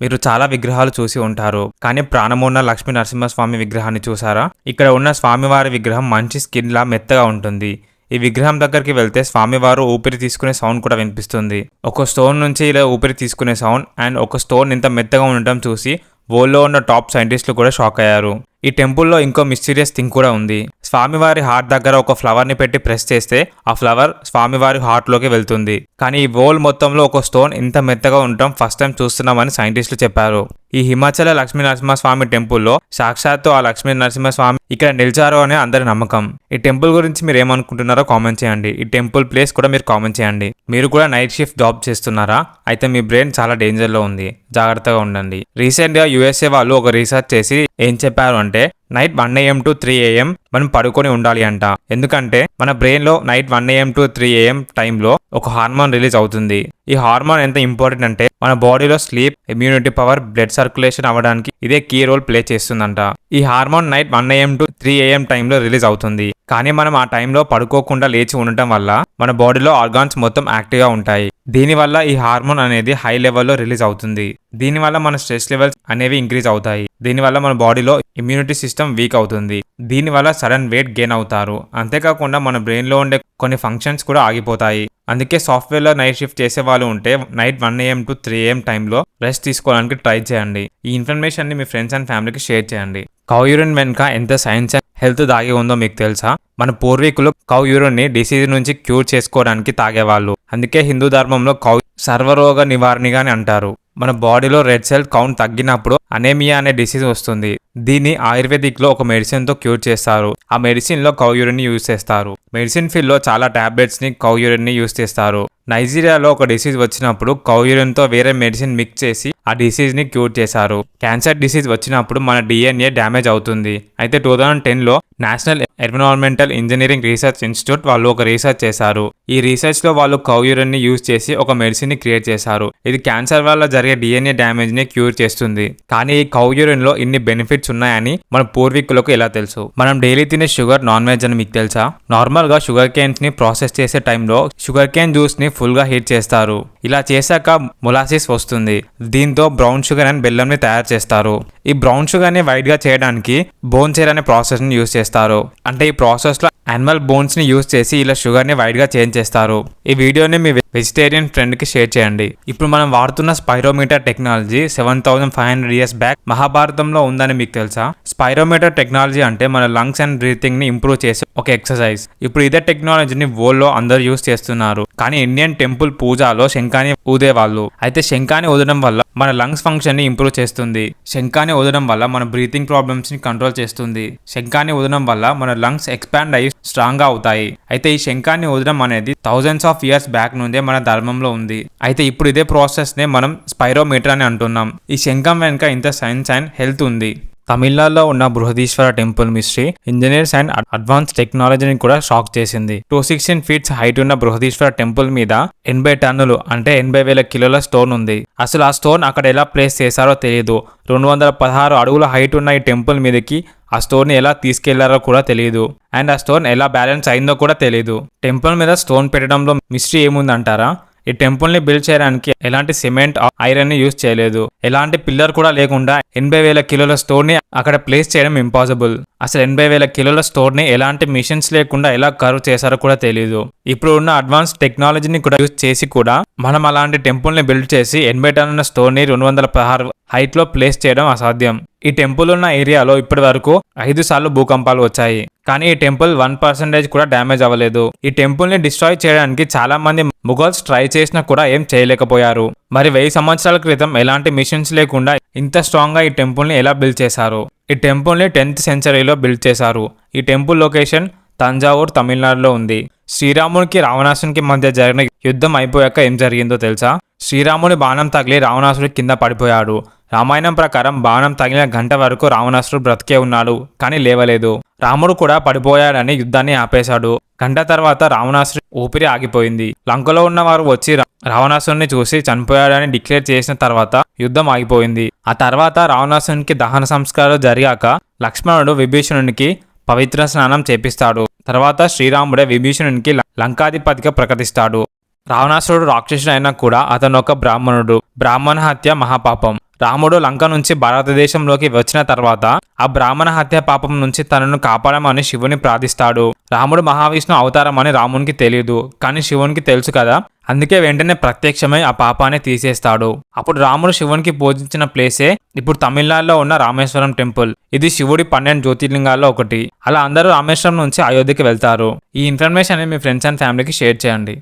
మీరు చాలా విగ్రహాలు చూసి ఉంటారు, కానీ ప్రాణమున్న లక్ష్మీ నరసింహస్వామి విగ్రహాన్ని చూసారా? ఇక్కడ ఉన్న స్వామివారి విగ్రహం మంచి స్కిన్ లా మెత్తగా ఉంటుంది. ఈ విగ్రహం దగ్గరికి వెళ్తే స్వామివారు ఊపిరి తీసుకునే సౌండ్ కూడా వినిపిస్తుంది. ఒక స్టోన్ నుంచి ఇలా ఊపిరి తీసుకునే సౌండ్ అండ్ ఒక స్టోన్ ఇంత మెత్తగా ఉండటం చూసి వరల్డ్లో ఉన్న టాప్ సైంటిస్టులు కూడా షాక్ అయ్యారు. ఈ టెంపుల్లో ఇంకో మిస్టీరియస్ థింగ్ కూడా ఉంది. స్వామివారి హార్ట్ దగ్గర ఒక ఫ్లవర్ ని పెట్టి ప్రెస్ చేస్తే ఆ ఫ్లవర్ స్వామివారి హార్ట్ లోకి వెళ్తుంది. కానీ ఈ వరల్డ్ మొత్తంలో ఒక స్టోన్ ఇంత మెత్తగా ఉండటం ఫస్ట్ టైం చూస్తున్నామని సైంటిస్టులు చెప్పారు. ఈ హిమాచల లక్ష్మీ నరసింహస్వామి టెంపుల్లో సాక్షాత్తు ఆ లక్ష్మీ నరసింహస్వామి ఇక్కడ నిలిచారు అనే అందరి నమ్మకం. ఈ టెంపుల్ గురించి మీరు ఏమనుకుంటున్నారో కామెంట్ చేయండి. ఈ టెంపుల్ ప్లేస్ కూడా మీరు కామెంట్ చేయండి. మీరు కూడా నైట్ షిఫ్ట్ జాబ్ చేస్తున్నారా? అయితే మీ బ్రెయిన్ చాలా డేంజర్ లో ఉంది, జాగ్రత్తగా ఉండండి. రీసెంట్ గా USA వాళ్ళు ఒక రీసెర్చ్ చేసి ఏం చెప్పారు అంటే నైట్ 1 AM to 3 AM మనం పడుకొని ఉండాలి అంట. ఎందుకంటే మన బ్రెయిన్ లో నైట్ 1 AM to 3 AM టైంలో ఒక హార్మోన్ రిలీజ్ అవుతుంది. ఈ హార్మోన్ ఎంత ఇంపార్టెంట్ అంటే మన బాడీలో sleep, immunity power, blood circulation అవ్వడానికి ఇదే కీ రోల్ ప్లే చేస్తుందంట. ఈ hormone night 1 AM to 3 AM టైంలో రిలీజ్ అవుతుంది. కానీ మనం ఆ టైంలో పడుకోకుండా లేచి ఉండటం వల్ల మన బాడీలో ఆర్గాన్స్ మొత్తం యాక్టివ్గా ఉంటాయి. దీనివల్ల ఈ హార్మోన్ అనేది హై లెవెల్లో రిలీజ్ అవుతుంది. దీనివల్ల మన స్ట్రెస్ లెవెల్స్ అనేవి ఇంక్రీజ్ అవుతాయి. దీనివల్ల మన బాడీలో ఇమ్యూనిటీ సిస్టమ్ వీక్ అవుతుంది. దీనివల్ల సడన్ వెయిట్ గెయిన్ అవుతారు. అంతేకాకుండా మన బ్రెయిన్లో ఉండే కొన్ని ఫంక్షన్స్ కూడా ఆగిపోతాయి. అందుకే సాఫ్ట్వేర్లో నైట్ షిఫ్ట్ చేసే వాళ్ళు ఉంటే నైట్ 1 AM to 3 AM టైంలో రెస్ట్ తీసుకోవడానికి ట్రై చేయండి. ఈ ఇన్ఫర్మేషన్ని మీ ఫ్రెండ్స్ అండ్ ఫ్యామిలీకి షేర్ చేయండి. కౌ యూరిన్ వెనుక ఎంత సైన్స్ అండ్ హెల్త్ దాగి ఉందో మీకు తెలుసా? మన పూర్వీకులు కౌ యూరిన్ ని డిసీజ్ నుంచి క్యూర్ చేసుకోవడానికి తాగేవాళ్ళు. అందుకే హిందూ ధర్మంలో కౌ సర్వరోగ నివారణిగా అని అంటారు. మన బాడీలో రెడ్ సెల్ కౌంట్ తగ్గినప్పుడు అనేమియా అనే డిసీజ్ వస్తుంది. దీన్ని ఆయుర్వేదిక్ లో ఒక మెడిసిన్ తో క్యూర్ చేస్తారు. ఆ మెడిసిన్ లో కౌ యూరిన్ ని యూజ్ చేస్తారు. మెడిసిన్ ఫీల్డ్ లో చాలా టాబ్లెట్స్ ని కౌ యూరిన్ ని యూజ్ చేస్తారు. నైజీరియాలో ఒక డిసీజ్ వచ్చినప్పుడు కౌ యూరిన్ తో వేరే మెడిసిన్ మిక్స్ చేసి ఆ డిసీజ్ ని క్యూర్ చేశారు. క్యాన్సర్ డిసీజ్ వచ్చినప్పుడు మన DNA డ్యామేజ్ అవుతుంది. అయితే 2010లో national environmental engineering research institute వాళ్ళు ఒక రీసెర్చ్ చేశారు. ఈ రీసెర్చ్ లో వాళ్ళు కౌ యూరిన్ ని యూజ్ చేసి ఒక మెడిసిన్ ని క్రియేట్ చేశారు. ఇది క్యాన్సర్ వల్ల జరిగే DNA డ్యామేజ్ ని క్యూర్ చేస్తుంది. కానీ ఈ కౌ యూరిన్ లో ఇన్ని బెనిఫిట్స్ ఉన్నాయని మన పూర్వీకులకు ఎలా తెలుసు? మనం డైలీ తినే షుగర్ నాన్ వెజ్ అని మీకు తెలుసా? నార్మల్ గా షుగర్ కేన్స్ ని ప్రాసెస్ చేసే టైంలో షుగర్ కేన్ జ్యూస్ ని ఫుల్ గా హీట్ చేస్తారు. ఇలా చేశాక మొలాసిస్ వస్తుంది. దీంతో బ్రౌన్ షుగర్ అండ్ బెల్లం ని తయారు చేస్తారు. ఈ బ్రౌన్ షుగర్ ని వైట్ గా చేయడానికి బోన్ సేర్ అనే ప్రాసెస్ ని యూజ్ చేస్తారు. అంటే ఈ ప్రాసెస్ లో యానిమల్ బోన్స్ ని యూజ్ చేసి ఇలా షుగర్ ని వైట్ గా చేంజ్ చేస్తారు. ఈ వీడియోని మీ వెజిటేరియన్ ఫ్రెండ్ కి షేర్ చేయండి. ఇప్పుడు మనం వాడుతున్న స్పైరోమీటర్ టెక్నాలజీ 7500 years బ్యాక్ మహాభారతంలో ఉందని మీకు తెలుసా? స్పైరోమీటర్ టెక్నాలజీ అంటే మన లంగ్స్ అండ్ బ్రీతింగ్ ని ఇంప్రూవ్ చేసే ఒక ఎక్సర్సైజ్. ఇప్పుడు ఇదే టెక్నాలజీని వరల్డ్ లో అందరూ యూజ్ చేస్తున్నారు. కానీ ఇండియన్ టెంపుల్ పూజలో శంఖాని ఊదేవాళ్ళు. అయితే శంఖాని ఊదడం వల్ల మన లంగ్స్ ఫంక్షన్ ని ఇంప్రూవ్ చేస్తుంది. శంఖాని ఊదడం వల్ల మన బ్రీతింగ్ ప్రాబ్లమ్స్ ని కంట్రోల్ చేస్తుంది. శంఖాని ఊదడం వల్ల మన లంగ్స్ ఎక్స్పాండ్ అయ్యి స్ట్రాంగ్ గా అవుతాయి. అయితే ఈ శంఖాన్ని ఊదడం అనేది thousands of years బ్యాక్ నుండే మన ధర్మంలో ఉంది. అయితే ఇప్పుడు ఇదే ప్రాసెస్ నే మనం స్పైరోమీటర్ అని అంటున్నాం. ఈ శంఖం వెనుక ఇంత సైన్స్ అండ్ హెల్త్ ఉంది. తమిళనాడులో ఉన్న Brihadeeswara temple mystery engineers and advance టెక్నాలజీని కూడా షాక్ చేసింది. 216 feet హైట్ ఉన్న బృహదీశ్వర టెంపుల్ మీద 80 టన్నులు అంటే 80,000 కిలోల స్టోన్ ఉంది. అసలు ఆ స్టోన్ అక్కడ ఎలా ప్లేస్ చేశారో తెలియదు. 216 అడుగుల హైట్ ఉన్న ఈ టెంపుల్ మీదకి ఆ స్టోన్ ని ఎలా తీసుకెళ్లారో కూడా తెలియదు. అండ్ ఆ స్టోన్ ఎలా బ్యాలెన్స్ అయిందో కూడా తెలియదు. టెంపుల్ మీద స్టోన్ పెట్టడంలో మిస్టరీ ఏముందంటారా? ఈ టెంపుల్ ని బిల్డ్ చేయడానికి ఎలాంటి సిమెంట్, ఐరన్ ని యూజ్ చేయలేదు. ఎలాంటి పిల్లర్ కూడా లేకుండా 80,000 కిలోల స్టోన్ ని అక్కడ ప్లేస్ చేయడం ఇంపాసిబుల్. అసలు 80,000 కిలోల స్టోన్ ని ఎలాంటి మిషన్స్ లేకుండా ఎలా కర్వ్ చేశారో కూడా తెలియదు. ఇప్పుడు ఉన్న అడ్వాన్స్ టెక్నాలజీని కూడా యూజ్ చేసి కూడా మనం అలాంటి టెంపుల్ ని బిల్డ్ చేసి 80 టన్నుల స్టోన్ ని 216 హైట్ లో ప్లేస్ చేయడం అసాధ్యం. ఈ టెంపుల్ ఉన్న ఏరియాలో ఇప్పటి వరకు 5 సార్లు భూకంపాలు వచ్చాయి. కానీ ఈ టెంపుల్ 1% కూడా డ్యామేజ్ అవ్వలేదు. ఈ టెంపుల్ ని డిస్ట్రాయ్ చేయడానికి చాలా మంది ముఘల్స్ ట్రై చేసినా కూడా ఏం చేయలేకపోయారు. మరి 1000 సంవత్సరాల క్రితం ఎలాంటి మిషన్స్ లేకుండా ఇంత స్ట్రాంగ్ గా ఈ టెంపుల్ ని ఎలా బిల్డ్ చేశారు? ఈ టెంపుల్ ని 10th centuryలో బిల్డ్ చేశారు. ఈ టెంపుల్ లొకేషన్ తంజావూర్, తమిళనాడులో ఉంది. శ్రీరామునికి రావణాసునికి మధ్య జరిగిన యుద్ధం అయిపోయాక ఏం జరిగిందో తెలుసా? శ్రీరాముని బాణం తగిలి రావణాసుడు కింద పడిపోయాడు. రామాయణం ప్రకారం బాణం తగిలిన గంట వరకు రావణాసుడు బ్రతికే ఉన్నాడు, కానీ లేవలేదు. రాముడు కూడా పడిపోయాడని యుద్ధాన్ని ఆపేశాడు. గంట తర్వాత రావణాసుడి ఊపిరి ఆగిపోయింది. లంకలో ఉన్న వారు వచ్చి రావణాసుడిని చూసి చనిపోయాడని డిక్లేర్ చేసిన తర్వాత యుద్ధం ఆగిపోయింది. ఆ తర్వాత రావణాసునికి దహన సంస్కారాలు జరిగాక లక్ష్మణుడు విభీషణునికి పవిత్ర స్నానం చేపిస్తాడు. తర్వాత శ్రీరాముడే విభీషణునికి లంకాధిపతిగా ప్రకటిస్తాడు. రావణాసురుడు రాక్షసుడు అయినా కూడా అతను ఒక బ్రాహ్మణుడు. బ్రాహ్మణ హత్య మహాపాపం. రాముడు లంక నుంచి భారతదేశంలోకి వచ్చిన తర్వాత ఆ బ్రాహ్మణ హత్య పాపం నుంచి తనను కాపాడమని శివుని ప్రార్థిస్తాడు. రాముడు మహావిష్ణు అవతారం అని రామునికి తెలియదు, కానీ శివునికి తెలుసు కదా. అందుకే వెంటనే ప్రత్యక్షమై ఆ పాపాన్ని తీసేస్తాడు. అప్పుడు రాముడు శివునికి పూజించిన ప్లేసే ఇప్పుడు తమిళనాడులో ఉన్న రామేశ్వరం టెంపుల్. ఇది శివుడి 12 జ్యోతిర్లింగాల్లో ఒకటి. అలా అందరూ రామేశ్వరం నుంచి అయోధ్యకి వెళ్తారు. ఈ ఇన్ఫర్మేషన్ మీ ఫ్రెండ్స్ అండ్ ఫ్యామిలీకి షేర్ చేయండి.